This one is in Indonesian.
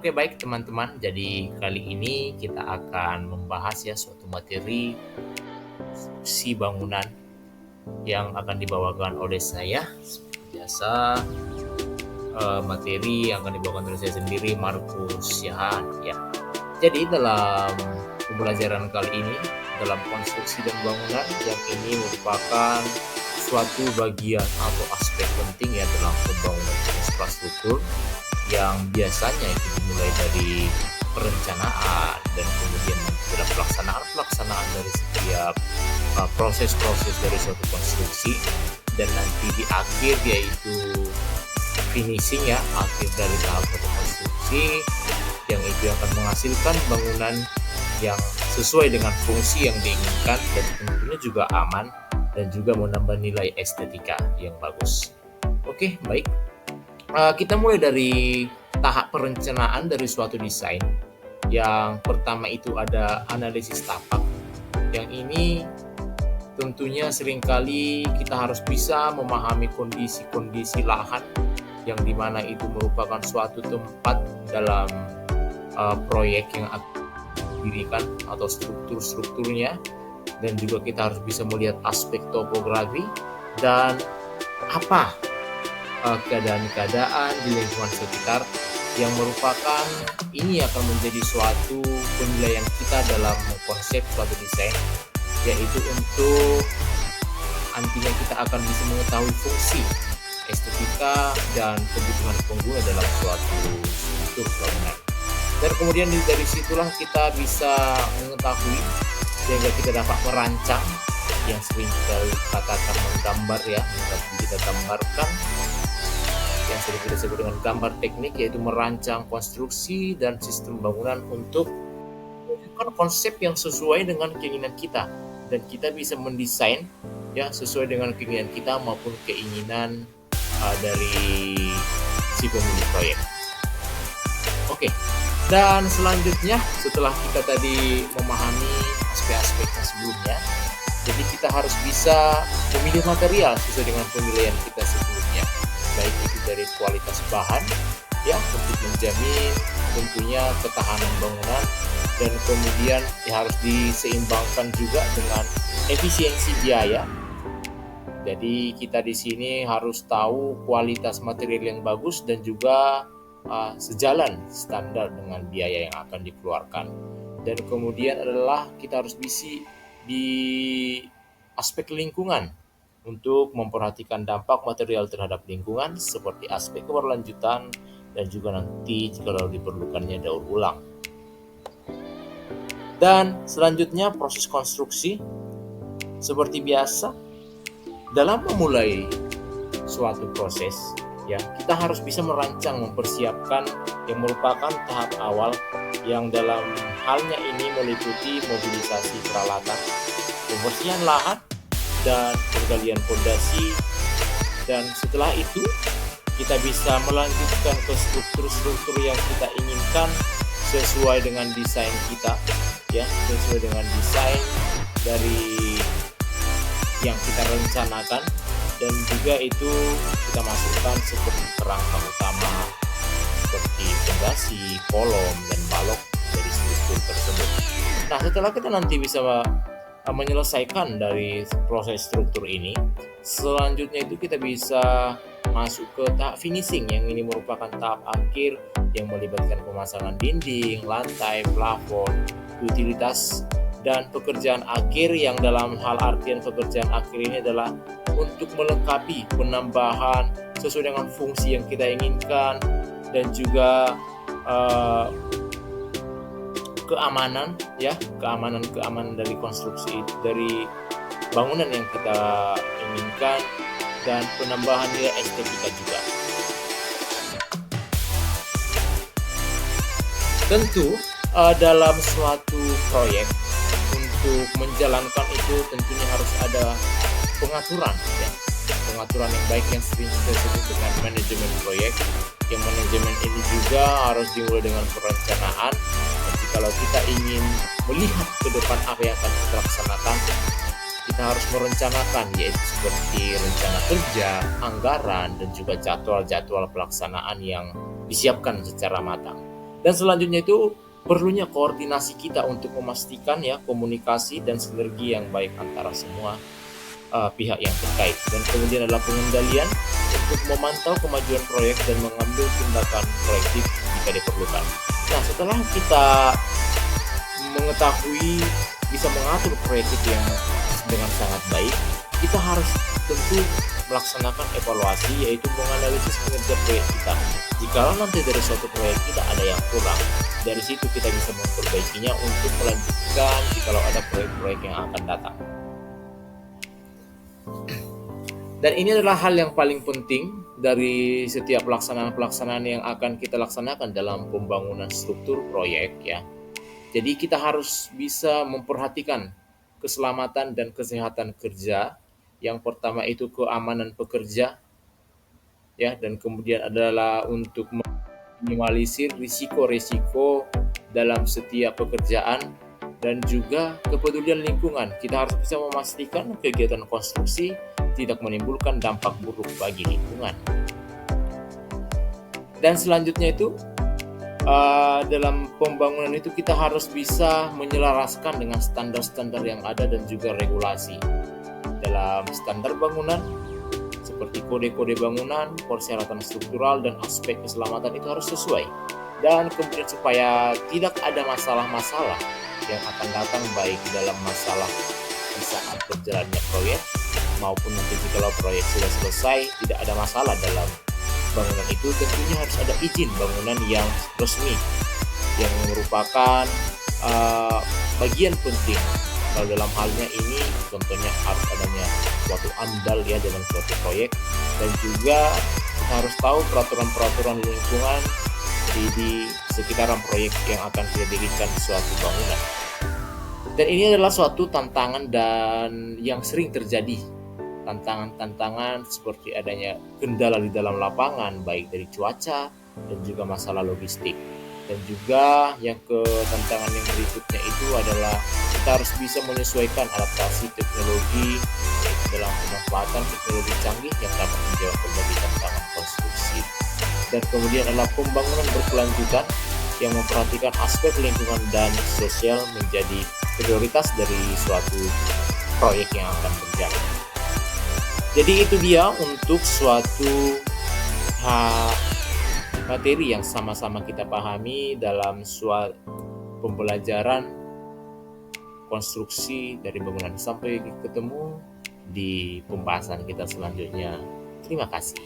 Oke, baik teman-teman. Jadi kali ini kita akan membahas ya suatu materi si bangunan yang akan dibawakan oleh saya. Seperti biasa, materi yang akan dibawakan oleh saya sendiri, Markus Yahan. Ya. Jadi dalam pembelajaran kali ini, dalam konstruksi dan bangunan yang ini merupakan suatu bagian atau aspek penting ya dalam pembangunan infrastruktur yang biasanya itu dimulai dari perencanaan dan kemudian dalam pelaksanaan dari setiap proses-proses dari suatu konstruksi, dan nanti di akhir yaitu finishing ya, akhir dari tahap suatu konstruksi yang itu akan menghasilkan bangunan yang sesuai dengan fungsi yang diinginkan dan tentunya juga aman dan juga menambah nilai estetika yang bagus. Oke, baik. Kita mulai dari tahap perencanaan dari suatu desain. Yang pertama itu ada analisis tapak. Yang ini tentunya seringkali kita harus bisa memahami kondisi-kondisi lahan yang dimana itu merupakan suatu tempat dalam proyek yang akan didirikan atau strukturnya, dan juga kita harus bisa melihat aspek topografi dan apa keadaan-keadaan di lingkungan sekitar yang merupakan ini akan menjadi suatu penilaian kita dalam konsep suatu desain, yaitu untuk nantinya kita akan bisa mengetahui fungsi, estetika, dan kebutuhan pengguna dalam suatu struktur bangunan. Dan kemudian dari situlah kita bisa mengetahui sehingga kita dapat merancang yang sering kita katakan menggambar ya, kita gambarkan yang sering kita sebut dengan gambar teknik, yaitu merancang konstruksi dan sistem bangunan untuk mewujudkan konsep yang sesuai dengan keinginan kita, dan kita bisa mendesain ya sesuai dengan keinginan kita maupun keinginan dari si pemilik proyek. Oke, dan selanjutnya setelah kita tadi memahami aspek-aspeknya sebelumnya, jadi kita harus bisa memilih material sesuai dengan penilaian kita sebelumnya, baik itu dari kualitas bahan ya untuk menjamin tentunya ketahanan bangunan, dan kemudian ya harus diseimbangkan juga dengan efisiensi biaya. Jadi kita di sini harus tahu kualitas material yang bagus dan juga sejalan standar dengan biaya yang akan dikeluarkan. Dan kemudian adalah kita harus bisa di aspek lingkungan untuk memperhatikan dampak material terhadap lingkungan seperti aspek keberlanjutan dan juga nanti jika diperlukannya daur ulang. Dan selanjutnya proses konstruksi. Seperti biasa dalam memulai suatu proses ya, kita harus bisa merancang, mempersiapkan yang merupakan tahap awal yang dalam halnya ini meliputi mobilisasi peralatan, pembersihan lahan, dan penggalian fondasi. Dan setelah itu kita bisa melanjutkan ke struktur-struktur yang kita inginkan sesuai dengan desain kita ya, sesuai dengan desain dari yang kita rencanakan, dan juga itu kita masukkan seperti kerangka utama seperti fondasi, kolom, dan balok dari struktur tersebut. Nah, setelah kita nanti bisa menyelesaikan dari proses struktur ini, selanjutnya itu kita bisa masuk ke tahap finishing, yang ini merupakan tahap akhir yang melibatkan pemasangan dinding, lantai, plafon, utilitas, dan pekerjaan akhir yang dalam hal artian pekerjaan akhir ini adalah untuk melengkapi penambahan sesuai dengan fungsi yang kita inginkan, dan juga keamanan ya, keamanan dari konstruksi dari bangunan yang kita inginkan, dan penambahan nilai estetika juga. Tentu dalam suatu proyek untuk menjalankan itu tentunya harus ada pengaturan ya, pengaturan yang baik yang sering kita sebut dengan manajemen proyek. Yang manajemen ini juga harus dimulai dengan perencanaan. Jadi kalau kita ingin melihat ke depan apa yang akan kita laksanakan, kita harus merencanakan, yaitu seperti rencana kerja, anggaran, dan juga jadwal-jadwal pelaksanaan yang disiapkan secara matang. Dan selanjutnya itu perlunya koordinasi kita untuk memastikan ya komunikasi dan sinergi yang baik antara semua pihak yang terkait. Dan kemudian adalah pengendalian untuk memantau kemajuan proyek dan mengambil tindakan korektif jika diperlukan. Nah, setelah kita mengetahui bisa mengatur proyek itu yang dengan sangat baik, kita harus tentu melaksanakan evaluasi, yaitu menganalisis kinerja proyek kita. Jika nanti dari suatu proyek kita ada yang kurang, dari situ kita bisa memperbaikinya untuk melanjutkan jikalau ada proyek-proyek yang akan datang. Dan ini adalah hal yang paling penting dari setiap pelaksanaan-pelaksanaan yang akan kita laksanakan dalam pembangunan struktur proyek ya. Jadi kita harus bisa memperhatikan keselamatan dan kesehatan kerja. Yang pertama itu keamanan pekerja ya, dan kemudian adalah untuk meminimalisir risiko-risiko dalam setiap pekerjaan, dan juga kepedulian lingkungan. Kita harus bisa memastikan kegiatan konstruksi tidak menimbulkan dampak buruk bagi lingkungan. Dan selanjutnya itu dalam pembangunan itu kita harus bisa menyelaraskan dengan standar-standar yang ada dan juga regulasi. Dalam standar bangunan seperti kode-kode bangunan, persyaratan struktural, dan aspek keselamatan itu harus sesuai. Dan kemudian supaya tidak ada masalah-masalah yang akan datang baik dalam masalah di saat berjalannya proyek maupun nanti jika proyek sudah selesai, tidak ada masalah dalam bangunan itu, tentunya harus ada izin bangunan yang resmi yang merupakan bagian penting. Kalau dalam halnya ini contohnya harus adanya suatu AMDAL ya dalam suatu proyek, dan juga kita harus tahu peraturan-peraturan lingkungan di sekitaran proyek yang akan kita dirikan suatu bangunan. Dan ini adalah suatu tantangan dan yang sering terjadi. Tantangan-tantangan seperti adanya kendala di dalam lapangan, baik dari cuaca dan juga masalah logistik. Dan juga tantangan yang berikutnya itu adalah kita harus bisa menyesuaikan adaptasi teknologi dalam pemanfaatan teknologi canggih yang dapat menjawab berbagai tantangan konstruksi. Dan kemudian adalah pembangunan berkelanjutan yang memperhatikan aspek lingkungan dan sosial menjadi prioritas dari suatu proyek yang akan berjalan. Jadi itu dia untuk suatu materi yang sama-sama kita pahami dalam suatu pembelajaran konstruksi dari bangunan. Sampai ketemu di pembahasan kita selanjutnya. Terima kasih.